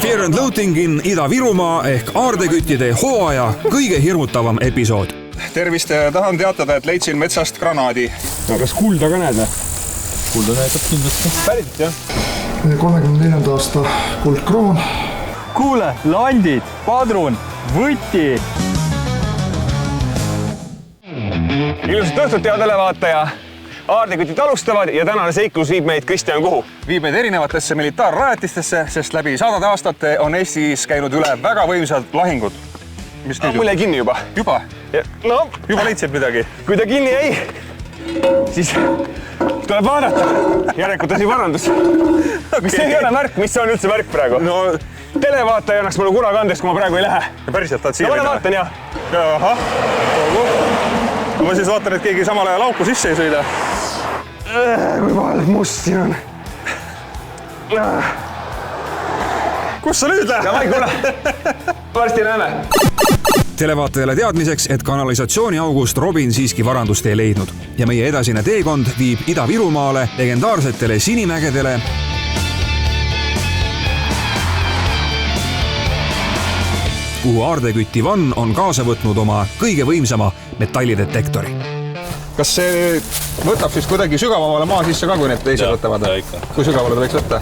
Fear and Loathing in Ida-Virumaa ehk aardeküttide hooaja kõige hirmutavam episood. Tervist, tahan teatada, et leidsin metsast granaadi. No, kas kulda ka näed? Kulda näetab kindlasti. Päriselt, jah? 34. aasta kuldkroon. Kuule, landid, padrun, võti. Ilusat õhtut, hea televaataja. Aardekütid alustavad ja tänane seiklus viib meid Kristjan kuhu? Viib meid erinevatesse militaarrajatistesse, sest läbi sadade aastate on Eestis käinud üle väga võimsad lahingud. Mis nüüd Mul jäi kinni juba. Juba? No, Juba leidsid midagi? kui ta kinni jäi, siis tuleb vaadata. Järelikult on siin varandus. Mis see ei ole märk? Mis on üldse märk praegu? No, Televaataja annaks mulle kuna kandeks, kui ma praegu ei lähe. päriselt tahad siia No, ma vaatan, jah. Ahah. Ma siis vaatan, et keegi samal ajal auku sisse ei sõida. Kui vahel must siin on. Kus sa nüüd lähed? Davai, kuule. Varsti näeme. Televaatajale teadmiseks, et kanalisatsiooniaugust Robin siiski varandust ei leidnud ja meie edasine teekond viib Ida-Virumaale legendaarsetele Sinimägedele, kuhu aardeküti Van on kaasa võtnud oma kõige võimsama metallidetektori. Kas see võtab siis kuidagi sügavamale maa sisse ka, kui need teised võtavad? Kui sügavale ta võiks võtta?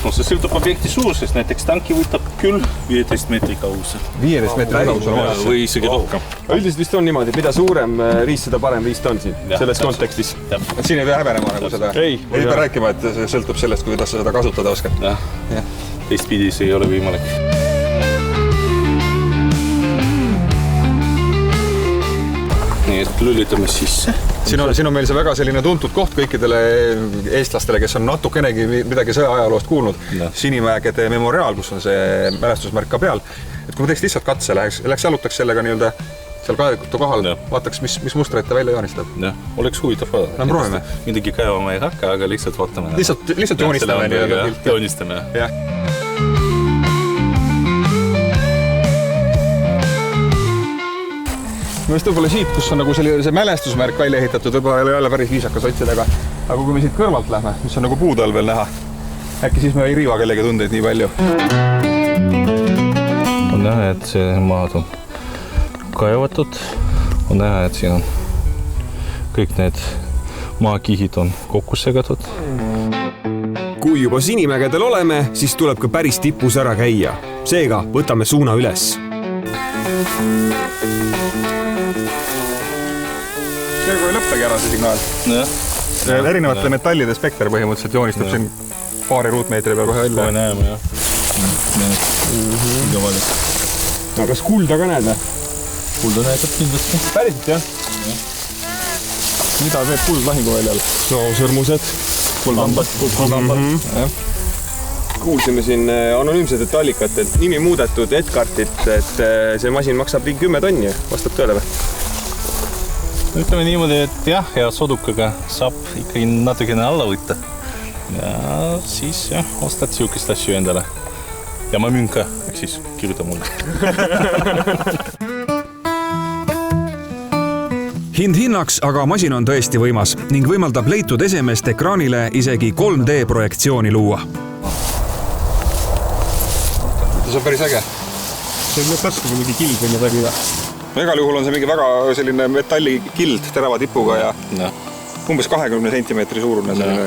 No see sõltub objekti suurusest, näiteks tanki võtab küll 15 meetri kaugusel. 15 meetri kaugusel olemas. Või isegi rohkem. Üldiselt vist on niimoodi, et mida suurem riist, seda parem riist on siin, selles kontekstis. Et siin ei pea häbenema nagu seda. Ei pea rääkima, et see sõltub sellest, kuidas sa seda kasutada oskad. Teistpidi see ei ole võimalik. Nii et lülitame sisse. Siin on meil see väga selline tuntud koht kõikidele eestlastele, kes on natukenegi midagi sõjaajaloost kuulnud. Sinimägede memoriaal, kus on see mälestusmärk ka peal. Et kui ma teeks lihtsalt katse, läheks jalutaks sellega nii-öelda seal kaegutu kohal, vaataks, mis mustreid ta välja joonistab. Jah, oleks huvitav vaadata. No proovime. Midagi käivama ei hakka, aga lihtsalt vaatame. Lihtsalt joonistame. Joonistame. Jah. Ma just võib-olla siit, kus on nagu see mälestusmärk välja ehitatud, võib-olla ei ole jälle päris viisakas otsida, aga kui me siit kõrvalt lähme, mis on nagu puudal veel näha, äkki siis me ei riiva kellegi tundeid nii palju. On näha, et see maad on kaevatud. On näha, et siin on kõik need maakihid on kokku segatud. Kui juba Sinimägedel oleme, siis tuleb ka päris tipus ära käia. Seega võtame suuna üles. See kui ei lõppegi ära see signaal. Erinevate metallide spekter põhimõtteliselt joonistab siin paari ruutmeetri peal kohe välja. Kohe näeme, jah. No, kas kulda ka näed? Kulda näetab kindlasti. Päriselt, jah? Mida teeb kuld lahinguväljal? No, sõrmused. Kuldambad. Kuulsime siin anonüümsetelt allikatelt nimi muudetud Edgartit, et see masin maksab ligi 10 tonni. Vastab tõele või? Ütleme niimoodi, et jah, ja sodukaga saab ikkagi natukene alla võtta. Ja siis jah, ostad siukest asju endale. Ja ma müün ka, ehk siis kirjuta mulle. Hind hinnaks, aga masin on tõesti võimas ning võimaldab leitud esemest ekraanile isegi 3D projektsiooni luua. See on päris äge. See on täpselt kui mingi kild või midagi. Igal juhul on see mingi väga selline metallikild terava tipuga ja umbes 20 sentimeetri suurune selline.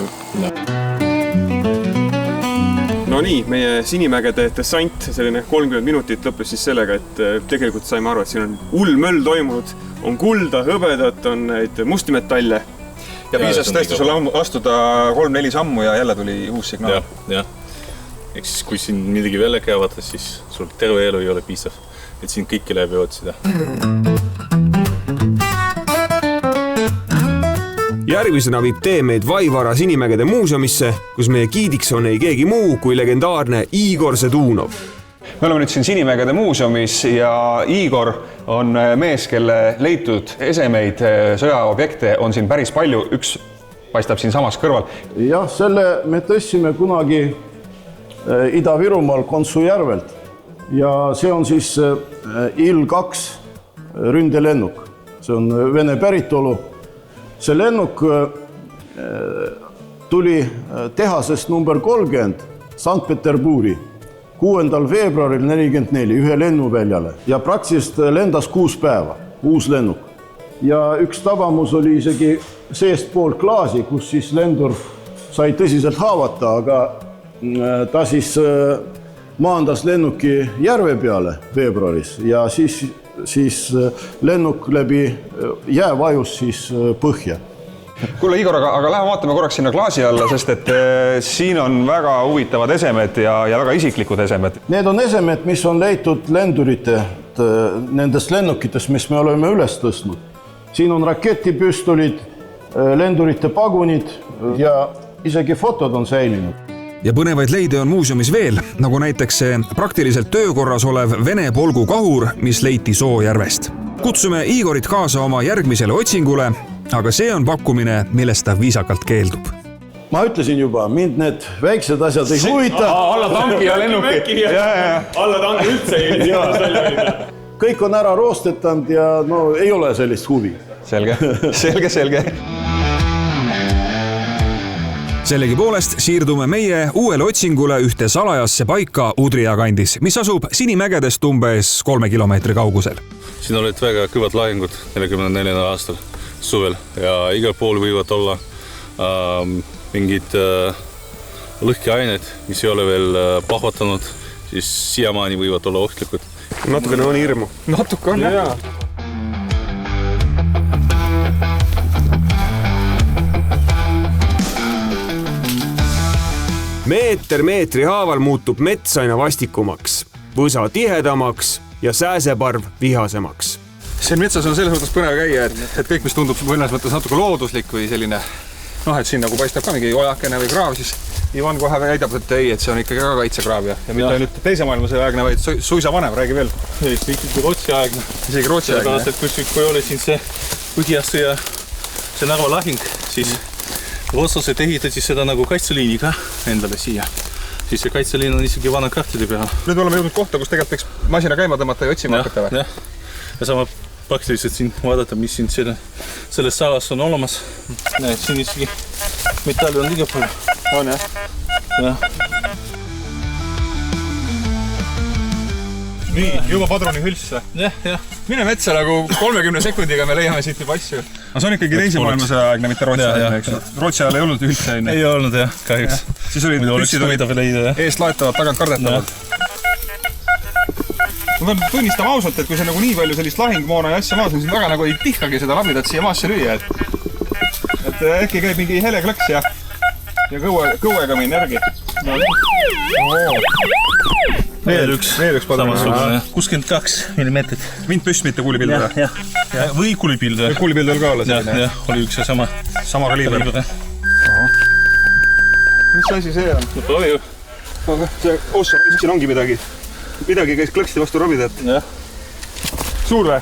No nii, meie Sinimägede dessant, selline 30 minutit lõppes siis sellega, et tegelikult saime aru, et siin on möll toimunud, on kulda, hõbedat, on neid mustimetalle. Ja piisas tõesti sul astuda 3-4 sammu ja jälle tuli uus signaal. Jah. Eks siis, kui siin midagi välja käivata, siis sul terve elu ei ole piisav, et siin kõiki läbi otsida. Järgmisena viib tee meid Vaivara Sinimägede muuseumisse, kus meie giidiks on ei keegi muu kui legendaarne Igor Sedunov. Me oleme nüüd siin Sinimägede muuseumis ja Igor on mees, kelle leitud esemeid, sõjaobjekte on siin päris palju. Üks paistab siin samas kõrval. Jah, selle me tõstsime kunagi Ida-Virumaal Kontsujärvelt ja see on siis Il-2 ründelennuk. See on Vene päritolu. See lennuk tuli tehasest number 30 Sankt-Peterburi 6. veebruaril 44 ühe lennuväljale ja praktiliselt lendas 6 päeva, uus lennuk. Ja üks tabamus oli isegi seestpoolt klaasi, kus siis lendur sai tõsiselt haavata, aga ta siis maandas lennuki järve peale veebruaris ja siis lennuk läbi jää vajus siis põhja. Kuule Igor, aga lähme vaatame korraks sinna klaasi alla, sest et siin on väga huvitavad esemed ja väga isiklikud esemed. Need on esemed, mis on leitud lendurite, nendest lennukitest, mis me oleme üles tõstnud. Siin on raketipüstolid, lendurite pagunid ja isegi fotod on säilinud. Ja põnevaid leide on muuseumis veel, nagu näiteks see praktiliselt töökorras olev Vene polgu kahur, mis leiti Soojärvest. Kutsume Igorit kaasa oma järgmisele otsingule, aga see on pakkumine, millest ta viisakalt keeldub. Ma ütlesin juba, mind need väiksed asjad ei huvita. Alla tanki ja lennuki. Alla tanki üldse ei ole. Kõik on ära roostetanud ja ei ole sellist huvi. Selge. Sellegipoolest siirdume meie uuele otsingule ühte salajasse paika Udrija kandis, mis asub Sinimägedest umbes 3 kilomeetri kaugusel. Siin olid väga kõvad lahingud 44. aastal suvel ja igal pool võivad olla mingid lõhkeained, mis ei ole veel plahvatanud, siis siiamaani võivad olla ohtlikud. Natukene on hirmu. Natuke on, jah. Meeter meetri haaval muutub mets aina vastikumaks, võsa tihedamaks ja sääseparv vihasemaks. Siin metsas on selles mõttes põnev käia, et kõik, mis tundub mõnes mõttes natuke looduslik või selline, et siin nagu paistab ka mingi ojakene või kraav, siis Ivan kohe väidab, et ei, et see on ikkagi ka kaitsekraav ja mitte ainult teise maailmasõjaaegne, vaid suisa vanem, räägi veel. Ikkagi Rootsi-aegne. Isegi Rootsi-aegne. Kui oli siin see Põhjasõja, see Narva lahing, siis rootslased ehitati seda nagu kaitseliiniga endale siia. Siis see kaitseliin on isegi vana kartide peal. Nüüd oleme jõudnud kohta, kus tegelikult võiks masina käima tõmmata ja otsima hakata või? Ja sama praktiliselt siin vaadata, mis siin selles salas on olemas. Näed, siin isegi metalli on liiga palju. On jah? Jah. Nii, juba padruni hülsse. Jah. Mine metsa nagu 30 sekundiga me leiame siit juba asju. Aga see on ikkagi teise maailmasõjaaegne, mitte Rootsi-aegne, eks? Rootsi-ajal ei olnud üldse enne. Ei olnud jah, kahjuks. Siis olid püssid eest laetavad, tagant kardetavad. Ma pean tunnistama ausalt, et kui see nagu nii palju sellist lahingmoona ja asja maas on, siis väga nagu ei tihkagi seda rabidat siia maasse lüüa. Et äkki käib mingi hele klõks ja kõuega minna järgi. Veel üks padrun. 62 millimeetrit. Vintpüst, mitte kuulipilduja. Jah. Või kuulipilduja. Kuulipildujal ka olla selline. Jah, oli üks ja sama kaliiber. Mis asi see on? Proovi ju. See ossa, siin ongi midagi. Midagi käis klõksti vastu rabidat. Jah. Suur või?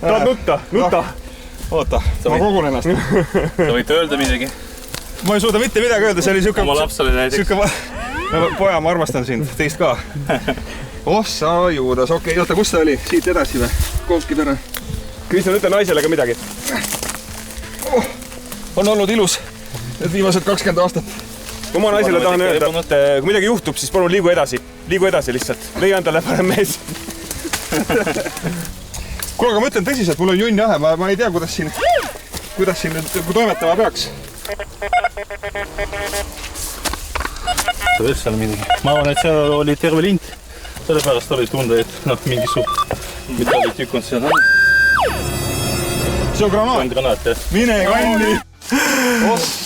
Tahad nutta? Oota, ma kogun ennast. Sa võite öelda midagi. Ma ei suuda mitte midagi öelda, see oli siuke... Oma lapsale näiteks. Poja, ma armastan sind, teist ka. Ossa juudas, okei, oota, kus ta oli? Siit edasi või? Kookib ära. Kristjan, ütle naisele ka midagi. On olnud ilus viimased 20 aastat. Oma naisele tahan öelda, et kui midagi juhtub, siis palun liigu edasi. Liigu edasi lihtsalt. Leia endale parem mees. Kuule, aga ma ütlen tõsiselt, mul on junn jahe, ma ei tea, kuidas siin nüüd toimetama peaks. Sa veel seal midagi. Ma arvan, et see oli terve lint. Sellepärast oli tunda, et mingi suht metallitükk on seal. See on granaat? On granaat, jah. Mine kanni!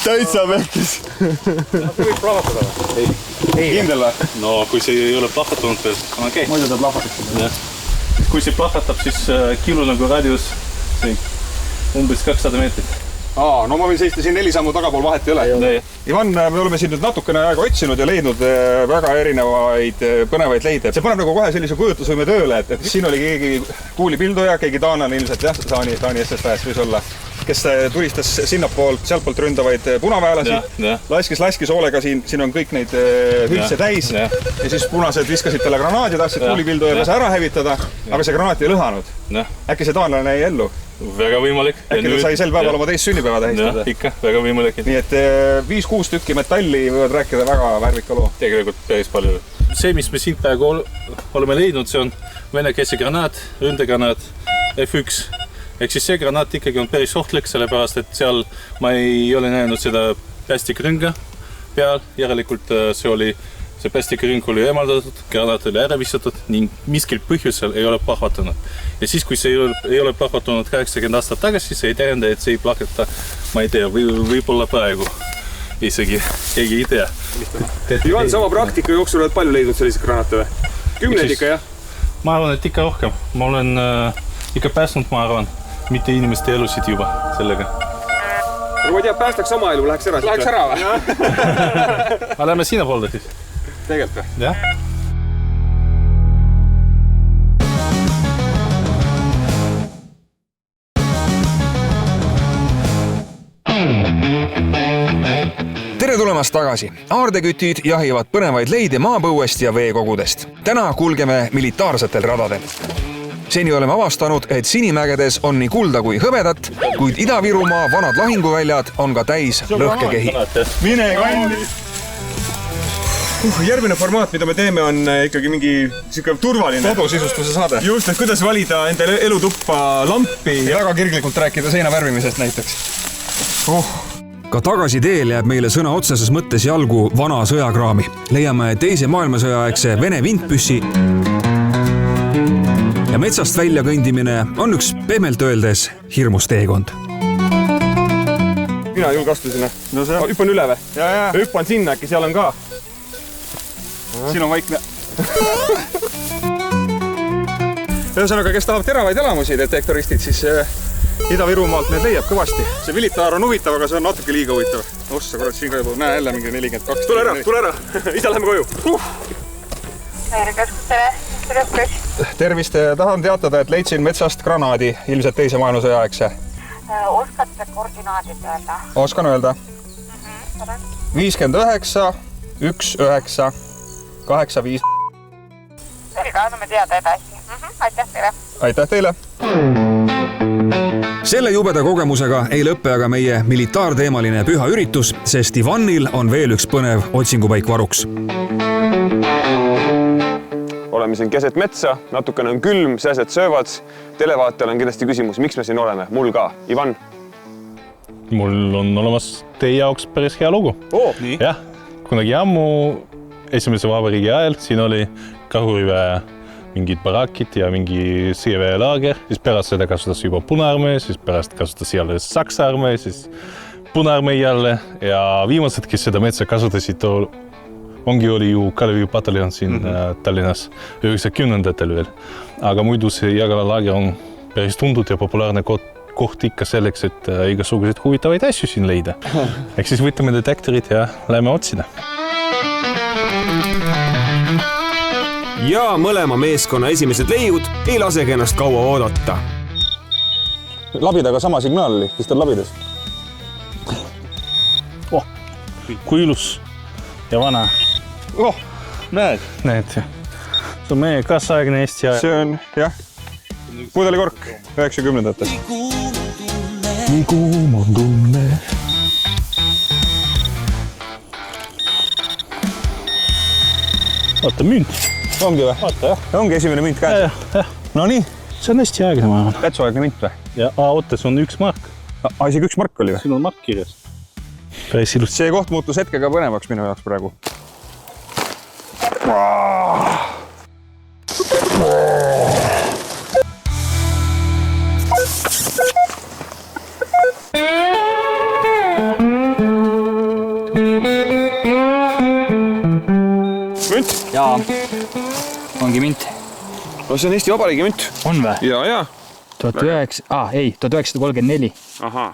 Täitsa vähkis. See võib plahvatada või? Ei. Kindel või? No, kui see ei ole plahvatanud veel, on okei. Muidu ta plahvatab. Kui see plahvatab, siis kilu nagu radius umbes 200 meetrit. No ma võin seista siin 4 sammu tagapool, vahet ei ole. Ivan, me oleme siin nüüd natukene aega otsinud ja leidnud väga erinevaid põnevaid leide. See paneb nagu kohe sellise kujutusvõime tööle, et siin oli keegi kuulipilduja, keegi taanlane ilmselt, jah, Taani SS-väest võis olla, kes tulistas sealtpoolt ründavaid punaväelasi, laskis hoolega, siin on kõik neid hülse täis ja siis punased viskasid talle granaadi, tahtsid kuulipilduja ära hävitada, aga see granaat ei lõhanud. Äkki see taanlane jäi ellu? Väga võimalik. Äkki ta sai sel päeval oma teist sünnipäeva tähistada. Ikka, väga võimalik. Nii et 5-6 tükki metalli võivad rääkida väga värvika loo. Tegelikult päris palju. See, mis me siin praegu oleme leidnud, see on venekeelse granaat, ründegranaat F1. Ehk siis see granaat ikkagi on päris ohtlik, sellepärast, et seal ma ei ole näinud seda päästikrünga peal. Järelikult see päästikrünk oli eemaldatud, granaat oli ära visatud ning miskil põhjusel ei ole plahvatanud. Ja siis, kui see ei ole plahvatanud 80 aastat tagasi, see ei tähenda, et see ei plahvata, ma ei tea, võib-olla praegu. Isegi keegi ei tea. Ivan, sama praktika jooksul oled palju leidnud selliseid granaate või? 10 ikka, jah? Ma arvan, et ikka rohkem. Ma olen ikka päästnud, ma arvan, mitte inimeste elusid juba sellega. No ma tea, päästaks oma elu, läheks ära. Läheks ära või? Aga lähme sinna poolda siis. Tegelikult või? Jah. Tere tulemast tagasi! Aardekütid jahivad põnevaid leide maapõuest ja veekogudest. Täna kulgeme militaarsetel radadel. Seni oleme avastanud, et Sinimägedes on nii kulda kui hõbedat, kuid Ida-Virumaa vanad lahinguväljad on ka täis lõhkekehi. Mine kalli! Järgmine formaat, mida me teeme, on ikkagi mingi turvaline kodusisustuse saade. Just, et kuidas valida enda elutuppa lampi. Ja väga kirglikult rääkida seina värvimisest näiteks. Ka tagasi teel jääb meile sõna otseses mõttes jalgu vana sõjakraami. Leiame teise maailmasõjaaegse Vene vintpüssi ja metsast välja kõndimine on üks pehmelt öeldes hirmus teekond. Mina julge astu sinna. No see hüppan üle või? Ja. Hüppan sinna, äkki seal on ka. Siin on vaikne. Ühesõnaga, kes tahab teravaid elamusi detektoristid, siis Ida-Virumaalt need leiab kõvasti. See militaar on huvitav, aga see on natuke liiga huvitav. Ossa, kurat, siin ka juba näe jälle mingi 42. Tule ära. Isa lähme koju. Tervist, tahan teatada, et leidsin metsast granaadi, ilmselt teise maailmasõjaaegse. Oskate koordinaadid öelda? Oskan öelda. 59, 19, 85. Selge, anname teada edasi. Aitäh teile. Aitäh teile. Selle jubeda kogemusega ei lõppe aga meie militaarteemaline püha üritus, sest Ivanil on veel üks põnev otsingupaik varuks. Oleme siin keset metsa, natukene on külm, sääsed söövad. Televaatajal on kindlasti küsimus, miks me siin oleme? Mul ka. Ivan? Mul on olemas teie jaoks päris hea lugu. Nii? Jah, kunagi ammu esimese vabariigi ajal siin oli Kahuriväe mingid barakid ja mingi sõjaväelaager, siis pärast seda kasutas juba Punaarmee, siis pärast kasutas jälle Saksa armee, siis Punaarmee jälle ja viimased, kes seda metsa kasutasid, oli ju Kalevi pataljon siin Tallinnas 90-ndatel veel. Aga muidu see Jagala-laager on päris tuntud ja populaarne koht ikka selleks, et igasuguseid huvitavaid asju siin leida. Ehk siis võtame detektorid ja lähme otsida. Ja mõlema meeskonna esimesed leiud ei lasegi ennast kaua oodata. Labidaga sama signaal oli, kes tal labidas? Kui ilus ja vana. Näed? Näed, see on meie kaasaegne Eesti aja. See on, jah, pudelikork 90-ndates. Nii kuum on tunne. Vaata, münt. Ongi või? Vaata, jah. Ongi esimene münt käes? Jah. No nii. See on hästi aegne, ma arvan. Tätsuaegne münt või? Ja ootes on 1 mark. Isegi 1 mark oli või? Siin on mark kirjas. Päris ilus. See koht muutus hetkega põnevaks minu jaoks praegu. Münt? Jaa, ongi münt. No see on Eesti Vabariigi münt. On või? Ja. 1934. Ahaa.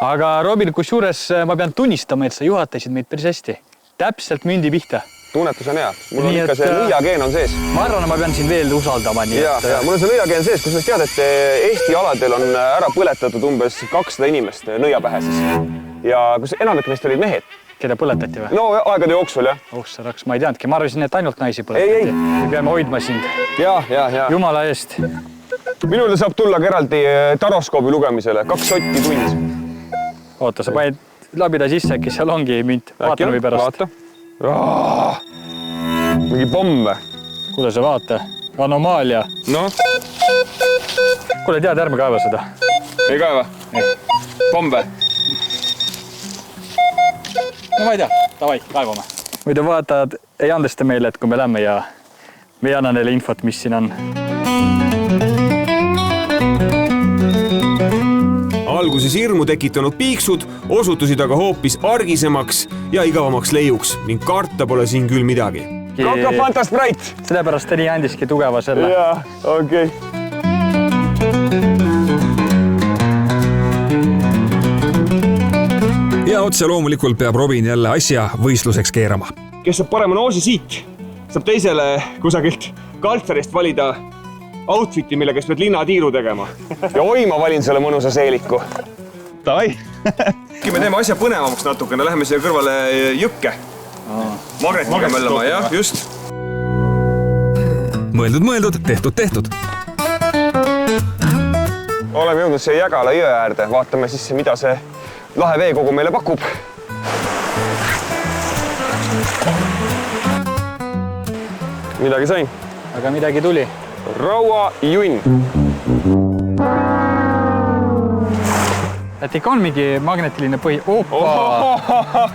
Aga Robin, kusjuures ma pean tunnistama, et sa juhatasid meid päris hästi. Täpselt mündi pihta. Tunnetus on hea. Mul on Nii, ikka see nõiageen on sees. Ma arvan, ma pean siin veel usaldama. Ja, mul on see nõiageen sees, kus tead, et Eesti aladel on ära põletatud umbes 200 inimest nõiapähe siis. Ja kus enamik neist olid mehed. Keda põletati või? No aegade jooksul, jah. Sa raks, ma ei teadnudki. Ma arvasin, et ainult naisi põletati. Ei. Me peame hoidma sind. Ja. Jumala eest. minule saab tulla ka eraldi taroskoobi lugemisele, 2 sotti tunnis. Oota, sa paned labida sisse, äkki seal ongi münt. Vaatame või pärast. Vaata. Mingi pomm. Kuule, sa vaata. Anomaalia. No? Kuule, tead, ärme kaeva seda. Ei kaeva? Pomm või? No ma ei tea. Davai, kaevame. Muidu vaatad, ei andesta meile, et kui me lähme ja me ei anna neile infot, mis siin on. Alguses hirmu tekitanud piiksud osutusid aga hoopis argisemaks ja igavamaks leiuks ning karta pole siin küll midagi. Coca Fanta Sprite! Sellepärast ta nii andiski tugeva selle. Jaa, okei. Ja otse loomulikult peab Robin jälle asja võistluseks keerama. Kes saab parema noosi siit, saab teisele kusagilt kaltserist valida outfiti, millega pead linnatiiru tegema. Ja oi, ma valin selle mõnusa seeliku. Davai! Me teeme asja põnevamaks natukene, läheme siia kõrvale jõkke. Magnetiga möllama, jah, just. Mõeldud, tehtud. Oleme jõudnud siia Jägala jõe äärde, vaatame siis, mida see lahe veekogu meile pakub. Midagi sain. Aga midagi tuli. Raua junn. Et ikka on mingi magnetiline põhi. Opa!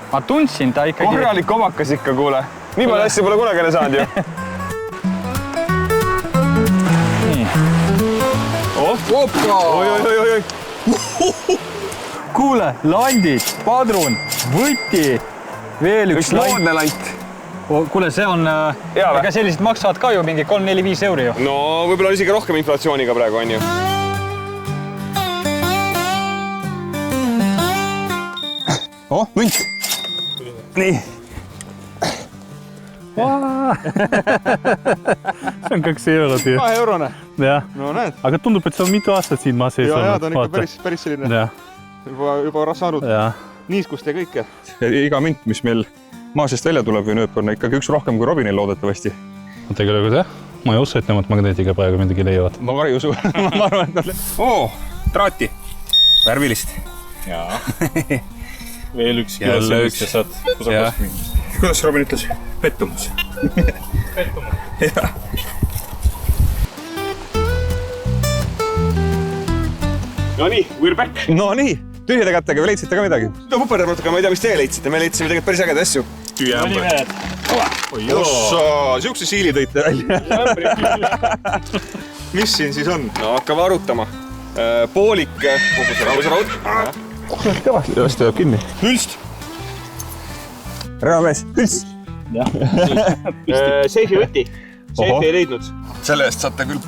Ma tundsin ta ikkagi... Korralik omakas ikka, kuule. Nii palju asja pole kunagi saanud ju. Nii. Opa! Oi. Kuule, landid, padrun, võti, veel üks moodne lant. Kuule, see on... Ega sellised maksavad ka ju mingi 3-4-5 euri ju. No, võib-olla on isegi rohkem inflatsiooniga praegu, on ju. Münt. Nii. See on 2 eurot ju. 2 eurone. Jah. No näed. Aga tundub, et see on mitu aastat siin maa sees olnud. Ja ta on ikka päris selline. Juba saanud niiskust ja kõike. Iga münt, mis meil maa seest välja tuleb või nööp, on ikkagi üks rohkem kui Robinil loodetavasti. Tegelikult jah. Ma ei usu, et nemad magnetiga praegu midagi leiavad. Ma ka ei usu. Ma arvan, et nad... traati. Värvilist. Jaa. Veel üks kilo sellist ja saad kusagast müümist. Kuidas Robin ütles? Pettumus. Jah. No nii, we're back. No nii, tühjade kättega või leidsite ka midagi? No puperdanud, aga ma ei tea, mis teie leidsite. Me leidsime tegelikult päris ägeda asju. Siukse siili tõite välja. Mis siin siis on? No hakkame arutama. Poolik, raud. Kõvasti jääb kinni. Hülst. Reamees, hülst. Seifi võti. Seifi ei leidnud. Selle eest saate küll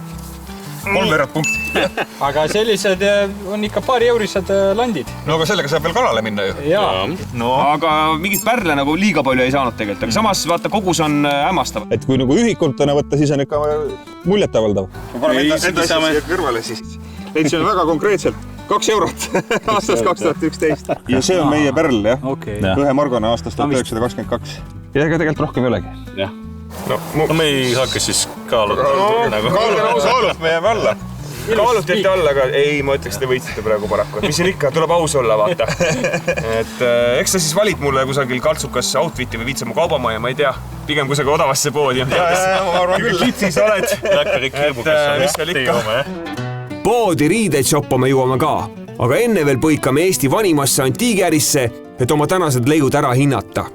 3 punkti. Aga sellised on ikka paari eurised landid. No aga sellega saab veel kalale minna ju. Jaa. No. Aga mingit pärle nagu liiga palju ei saanud tegelikult. Aga samas vaata, kogus on hämmastav. Et kui nagu ühikultana võtta, siis on ikka muljetavaldav. Ma paneme enda asja siia kõrvale siis. Leidsin väga konkreetselt 2 eurot aastast 2011. Ja see on meie pärl, jah. Ühe margone aastast 1922. Ja ega tegelikult rohkem ei olegi. Jah. No me ei hakka siis kaaluda. Kaalub me jääme alla. Kaalub teete alla, aga ei, ma ütleks, te võitsite praegu paraku. Mis siin ikka, tuleb aus olla, vaata. Et eks sa siis valid mulle kusagil kaltsukas outfiti või viitsema kaubamaja, ma ei tea. Pigem kusagil odavasse poodi. Ma arvan küll. Kitsis oled. Mis seal ikka? Poodi riideid shoppama jõuame ka, aga enne veel põikame Eesti vanimasse antiigiärisse, et oma tänased leiud ära hinnata.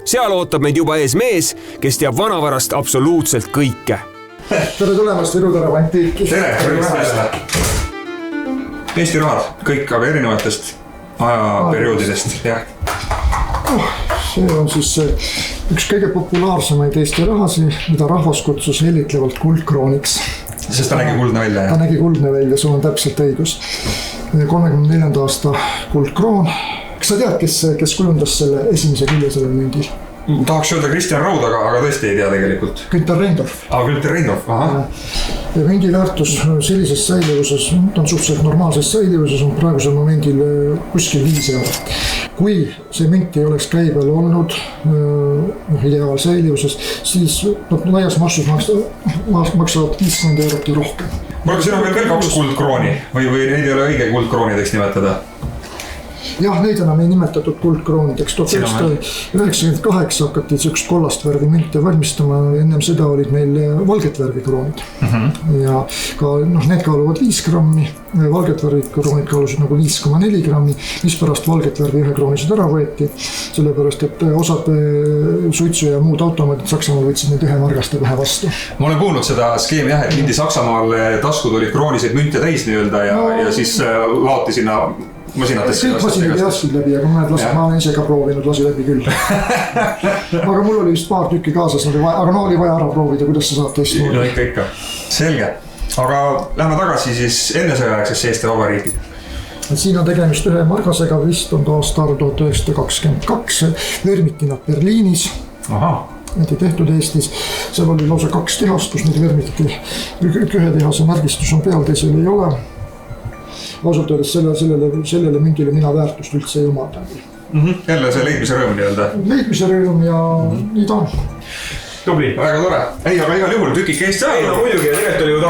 Seal ootab meid juba ees mees, kes teab vanavarast absoluutselt kõike. Tere tulemast Viru Tarav antiiki. Eesti rahad, kõik aga erinevatest ajaperioodidest. See on siis üks kõige populaarsemaid Eesti rahasi, mida rahvas kutsus helitlevalt kuldkrooniks. Sest ta nägi kuldne välja, jah? Ta nägi kuldne välja, sul on täpselt õigus. 34. aasta kuldkroon. Kas sa tead, kes kujundas selle esimese külje sellel mündil? Tahaks öelda Kristjan Raud, aga tõesti ei tea tegelikult. Günther Reindorf. Günther Reindorf, aha. Ja mündi väärtus sellises säilivuses, ta on suhteliselt normaalses säilivuses, on praegusel momendil kuskil 5 eurot. Kui see münt ei oleks käibel olnud ideaalsäilivuses, siis laias massus maksavad 50 eurot ja rohkem. aga siin on veel 2 kuldkrooni või neid ei ole õige kuldkroonideks nimetada? jah, neid enam ei nimetatud kuldkroonideks. 1998 hakati niisugust kollast värvi münte valmistama, ennem seda olid meil valget värvi kroonid. Ja ka need kaaluvad 5 grammi, valget värvi kroonid kaalusid nagu 5,4 grammi, mis pärast valget värvi 1 kroonisid ära võeti, sellepärast et osad suitsu ja muud automaadid Saksamaal võtsid need 1 margaste pähe vastu. Ma olen kuulnud seda skeemi jah, et mindi Saksamaal, taskud olid krooniseid münte täis nii-öelda ja siis laoti sinna masinatesse. Kõik masinad ei lasknud läbi, aga mõned lasid, ma olen ise ka proovinud, lasi läbi küll. Aga mul oli vist paar tükki kaasas, aga oli vaja ära proovida, kuidas sa saad teistmoodi. No ikka. Selge. Aga lähme tagasi siis enne sõjaaegsesse Eesti Vabariigi. Siin on tegemist 1 margasega, vist on ta aastal 1922, vermiti nad Berliinis. Need ei tehtud Eestis, seal oli lausa 2 tehast, kus neid vermiti. Ühe tehase märgistus on peal, teisel ei ole. Ausalt öeldes sellele mündile mina väärtust üldse ei omaldagi. Jälle see leidmise rõõm nii-öelda? Leidmise rõõm ja nii ta on. Tubli, väga tore. Ei, aga igal juhul tükike Eesti ajalugu. Muidugi, tegelikult oli ju